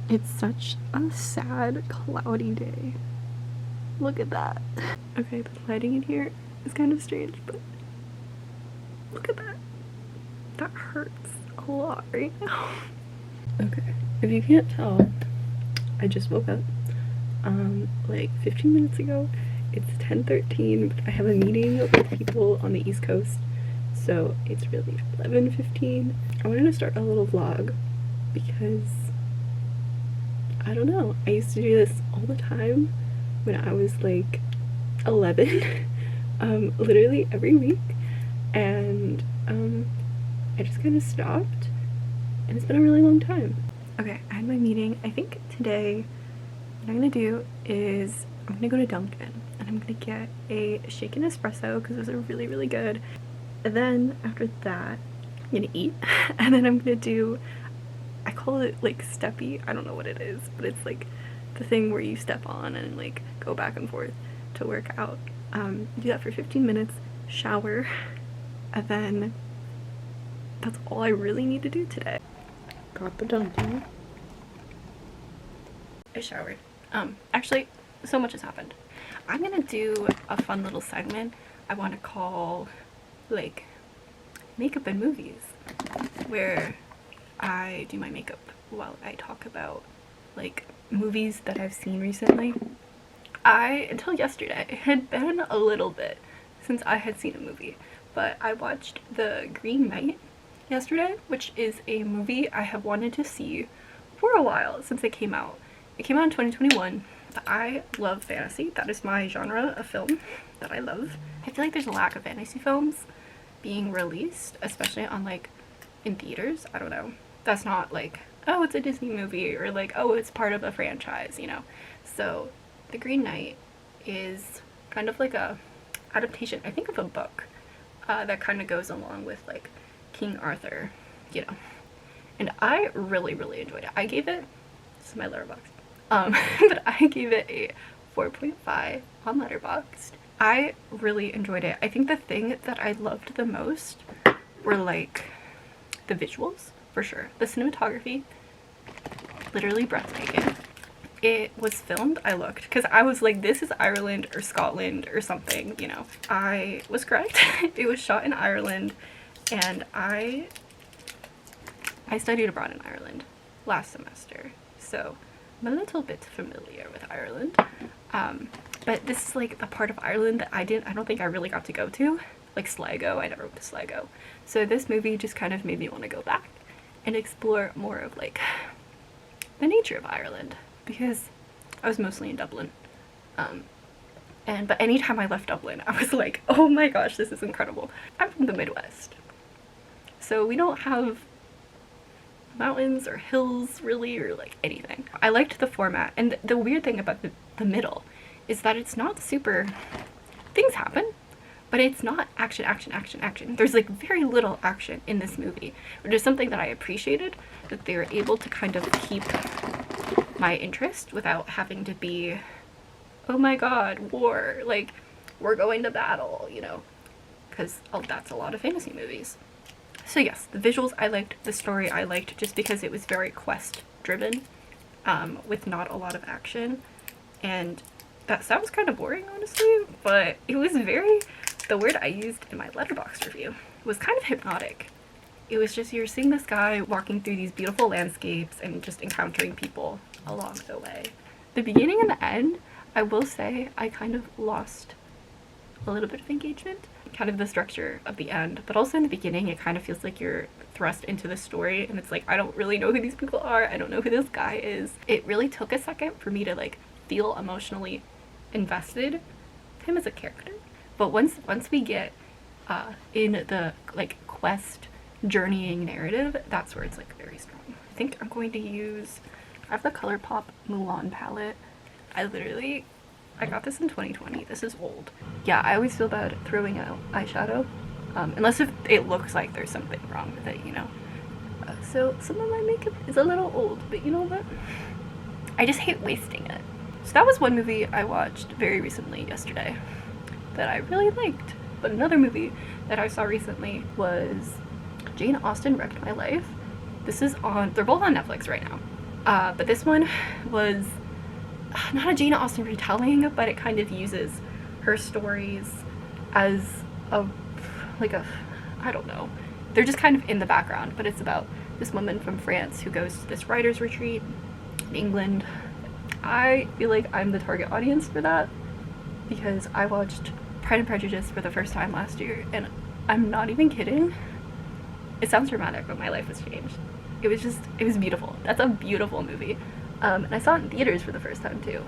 It's such a sad, cloudy day. Look at that. Okay, the lighting in here is kind of strange, but look at that. That hurts a lot right now. Okay, if you can't tell, I just woke up like 15 minutes ago. It's 10:13, but I have a meeting with people on the East Coast, so it's really 11:15. I wanted to start a little vlog because I don't know, I used to do this all the time when I was like 11, literally every week, and I just kind of stopped, and it's been a really long time. Okay, I had my meeting. I think today what I'm gonna do is I'm gonna go to Dunkin' and I'm gonna get a shaken espresso because those are really, really good. And then after that, I'm gonna eat, and then I'm gonna do, I call it like steppy. I don't know what it is, but it's like the thing where you step on and like go back and forth to work out. Do that for 15 minutes, shower, and then that's all I really need to do today. Got the Dunkin'. I showered. Actually, so much has happened. I'm gonna do a fun little segment I want to call like makeup and movies, where I do my makeup while I talk about like movies that I've seen recently. Until yesterday, it had been a little bit since I had seen a movie, but I watched The Green Knight yesterday, which is a movie I have wanted to see for a while since it came out. It came out in 2021. I love fantasy. That is my genre of film that I love. I feel like there's a lack of fantasy films being released, especially on like in theaters. I don't know. That's not like, oh, it's a Disney movie, or like, oh, it's part of a franchise, you know. So The Green Knight is kind of like a adaptation, I think, of a book that kind of goes along with like King Arthur, you know. And I really, really enjoyed it. I gave it, this is my Letterboxd, but I gave it a 4.5 on Letterboxd. I really enjoyed it. I think the thing that I loved the most were like the visuals, for sure. The cinematography, literally breathtaking. It was filmed, I looked, because I was like, this is Ireland or Scotland or something, you know. I was correct. It was shot in Ireland, and I studied abroad in Ireland last semester, so I'm a little bit familiar with Ireland. But this is like the part of Ireland that I don't think I really got to go to, like Sligo. I never went to Sligo. So this movie just kind of made me want to go back and explore more of like the nature of Ireland, because I was mostly in Dublin. But anytime I left Dublin, I was like, oh my gosh, this is incredible. I'm from the Midwest, so we don't have mountains or hills really, or like anything. I liked the format, and the weird thing about the middle is that it's not super, things happen, but it's not action, action, action, action. There's like very little action in this movie, which is something that I appreciated, that they were able to kind of keep my interest without having to be, oh my god, war, like we're going to battle, you know, because that's a lot of fantasy movies. So yes, the visuals I liked, the story I liked, just because it was very quest driven, with not a lot of action. And that sounds kind of boring, honestly, but it was very, the word I used in my Letterboxd review was kind of hypnotic. It was just, you're seeing this guy walking through these beautiful landscapes and just encountering people along the way. The beginning and the end, I will say I kind of lost a little bit of engagement. Kind of the structure of the end, but also in the beginning it kind of feels like you're thrust into the story, and it's like, I don't really know who these people are, I don't know who this guy is. It really took a second for me to like feel emotionally invested in him as a character. But once we get in the like quest journeying narrative, that's where it's like very strong. I think I'm going to use, I have the ColourPop Mulan palette. I got this in 2020. This is old. Yeah, I always feel bad throwing out eyeshadow, unless if it looks like there's something wrong with it, you know. So some of my makeup is a little old, but you know what? I just hate wasting it. So that was one movie I watched very recently yesterday that I really liked. But another movie that I saw recently was Jane Austen Wrecked My Life. This is on, they're both on Netflix right now. But this one was not a Jane Austen retelling, but it kind of uses her stories as a, like a, I don't know. They're just kind of in the background, but it's about this woman from France who goes to this writer's retreat in England. I feel like I'm the target audience for that because I watched Pride and Prejudice for the first time last year, and I'm not even kidding. It sounds dramatic, but my life has changed. It was beautiful. That's a beautiful movie. And I saw it in theaters for the first time too,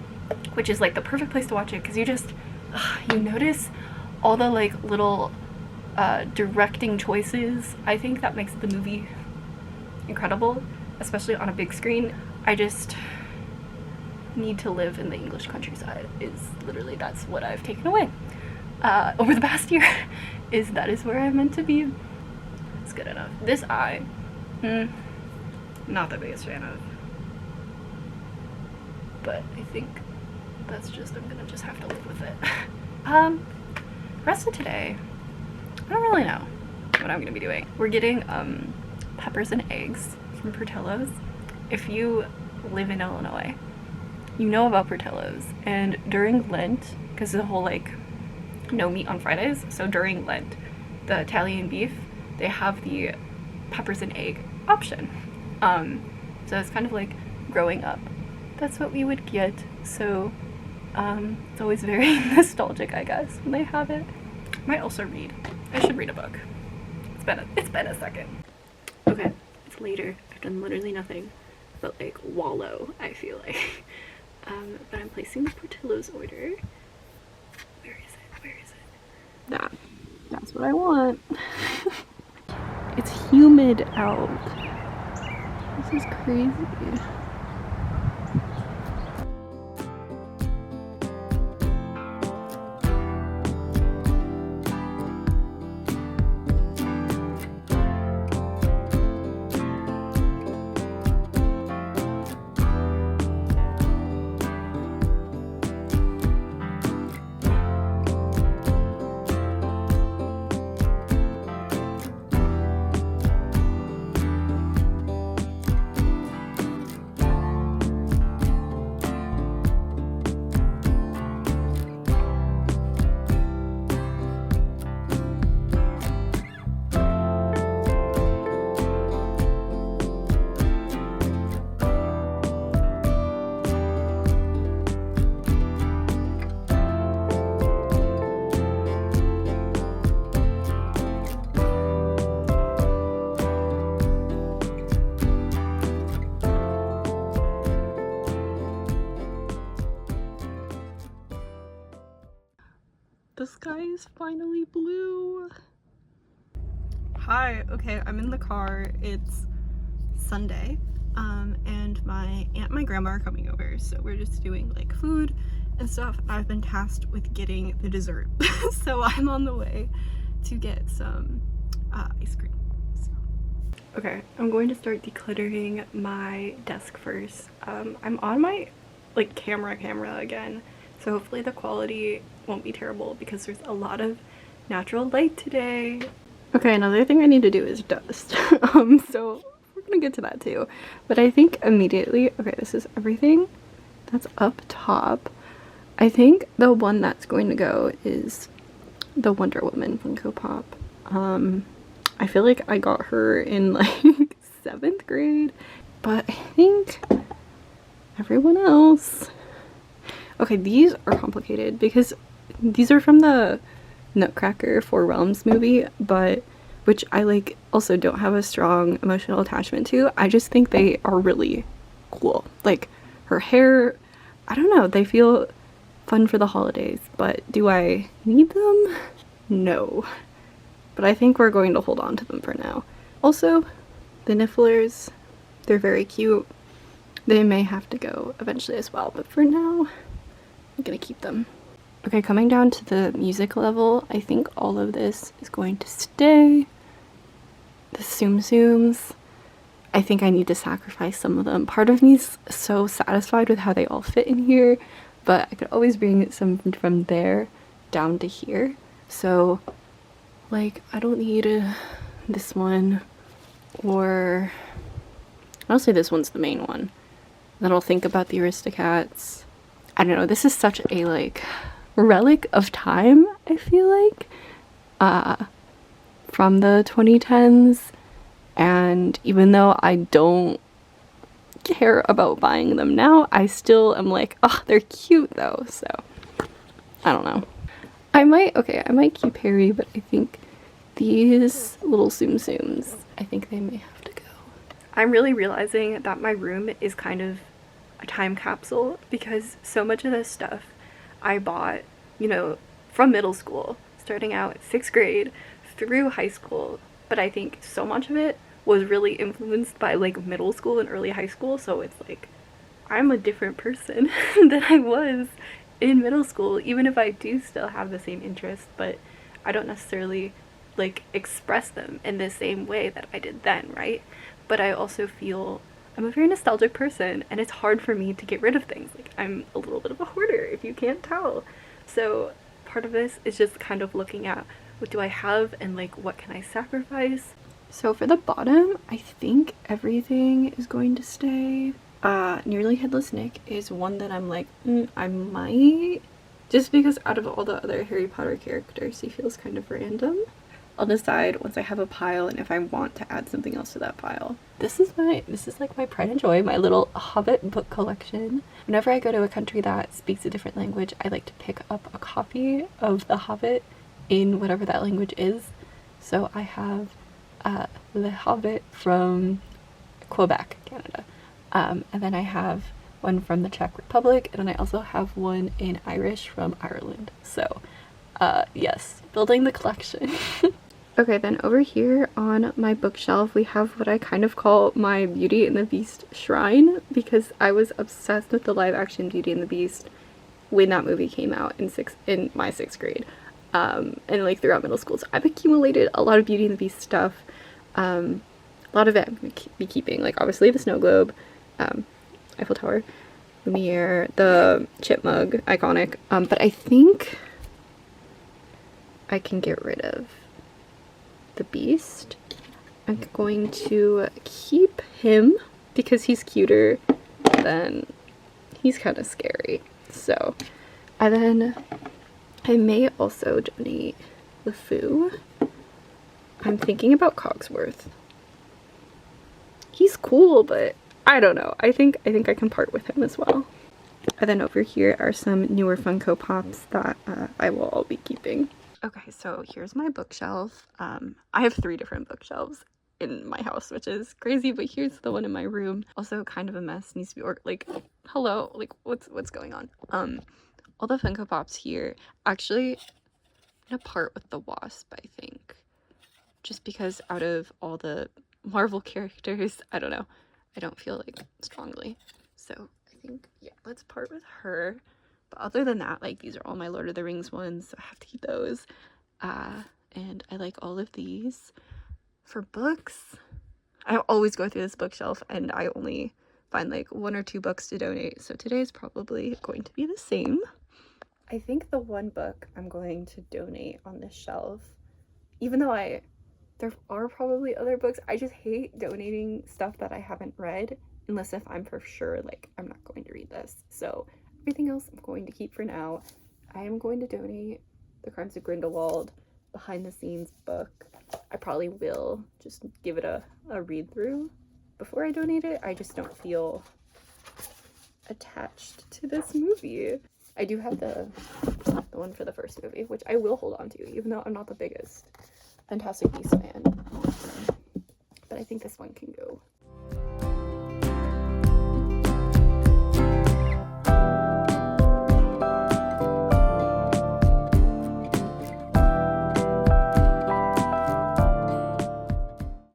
which is like the perfect place to watch it because you notice all the like little directing choices. I think that makes the movie incredible, especially on a big screen. I just need to live in the English countryside is literally, that's what I've taken away over the past year. That is where I'm meant to be. It's good enough. This eye, not the biggest fan of, but I think that's just, I'm gonna just have to live with it. Rest of today, I don't really know what I'm gonna be doing. We're getting peppers and eggs from Portillo's. If you live in Illinois, you know about Portillo's, and during Lent, because the whole like no meat on Fridays, so during Lent, the Italian beef, they have the peppers and egg option. So it's kind of like growing up, that's what we would get. So it's always very nostalgic, I guess, when they have it. I might also read. I should read a book. It's been a second. Okay, it's later. I've done literally nothing but like wallow, I feel like. But I'm placing the Portillo's order. Where is it? Where is it? That's what I want. It's humid out. This is crazy. The sky is finally blue. Hi, okay, I'm in the car. It's Sunday, and my aunt and my grandma are coming over, so we're just doing like food and stuff. I've been tasked with getting the dessert, so I'm on the way to get some ice cream. So. Okay, I'm going to start decluttering my desk first. I'm on my like camera again, so hopefully the quality won't be terrible because there's a lot of natural light today. Okay, another thing I need to do is dust. So we're gonna get to that too. But I think immediately, okay, this is everything that's up top. I think the one that's going to go is the Wonder Woman Funko Pop. I feel like I got her in like 7th grade, but I think everyone else. Okay, these are complicated because these are from the Nutcracker Four Realms movie, but which I like also don't have a strong emotional attachment to. I just think they are really cool. Like her hair, I don't know, they feel fun for the holidays, but do I need them? No. But I think we're going to hold on to them for now. Also, the Nifflers, they're very cute. They may have to go eventually as well, but for now, I'm gonna keep them. Okay, coming down to the music level, I think all of this is going to stay. The Tsum Tsums, I think I need to sacrifice some of them. Part of me's so satisfied with how they all fit in here, but I could always bring some from there down to here. So, like, I don't need this one, or I'll say this one's the main one. Then I'll think about the Aristocats. I don't know, this is such a like relic of time, I feel like, from the 2010s. And even though I don't care about buying them now, I still am like, oh, they're cute though. So I don't know. I might keep Harry, but I think these little Tsum Tsums, I think they may have to go. I'm really realizing that my room is kind of a time capsule because so much of this stuff I bought, you know, from middle school, starting out 6th grade through high school, but I think so much of it was really influenced by like middle school and early high school, so it's like I'm a different person than I was in middle school, even if I do still have the same interests, but I don't necessarily like express them in the same way that I did then, right? But I also feel I'm a very nostalgic person, and it's hard for me to get rid of things. Like, I'm a little bit of a hoarder, if you can't tell. So part of this is just kind of looking at what do I have and like what can I sacrifice. So for the bottom, I think everything is going to stay. Nearly Headless Nick is one that I'm like, I might, just because out of all the other Harry Potter characters, he feels kind of random. I'll decide once I have a pile and if I want to add something else to that pile. This is like my pride and joy, my little Hobbit book collection. Whenever I go to a country that speaks a different language, I like to pick up a copy of The Hobbit in whatever that language is. So I have The Hobbit from Quebec, Canada. And then I have one from the Czech Republic, and then I also have one in Irish from Ireland. So yes, building the collection. Okay, then over here on my bookshelf, we have what I kind of call my Beauty and the Beast shrine, because I was obsessed with the live action Beauty and the Beast when that movie came out in my 6th grade, and like throughout middle school. So I've accumulated a lot of Beauty and the Beast stuff. A lot of it I'm going to be keeping, like obviously the snow globe, Eiffel Tower, Lumiere, the chip mug, iconic, but I think I can get rid of the Beast. I'm going to keep him because he's cuter than he's kind of scary. So, and then I may also donate the Foo. I'm thinking about Cogsworth. He's cool, but I don't know. I think I can part with him as well. And then over here are some newer Funko Pops that I will all be keeping. Okay, so here's my bookshelf. I have 3 different bookshelves in my house, which is crazy, but here's the one in my room. Also kind of a mess, needs to be like, hello, like what's going on? All the Funko Pops here. Actually, I'm gonna part with the Wasp, I think. Just because out of all the Marvel characters, I don't know, I don't feel like strongly. So I think, yeah, let's part with her. But other than that, like, these are all my Lord of the Rings ones, so I have to keep those. And I like all of these. For books, I always go through this bookshelf and I only find like 1 or 2 books to donate, so today's probably going to be the same. I think the one book I'm going to donate on this shelf, even though there are probably other books, I just hate donating stuff that I haven't read, unless if I'm for sure, like, I'm not going to read this. So everything else I'm going to keep for now. I am going to donate The Crimes of Grindelwald behind the scenes book. I probably will just give it a read through before I donate it. I just don't feel attached to this movie. I do have the one for the first movie, which I will hold on to, even though I'm not the biggest Fantastic Beasts fan. But I think this one can go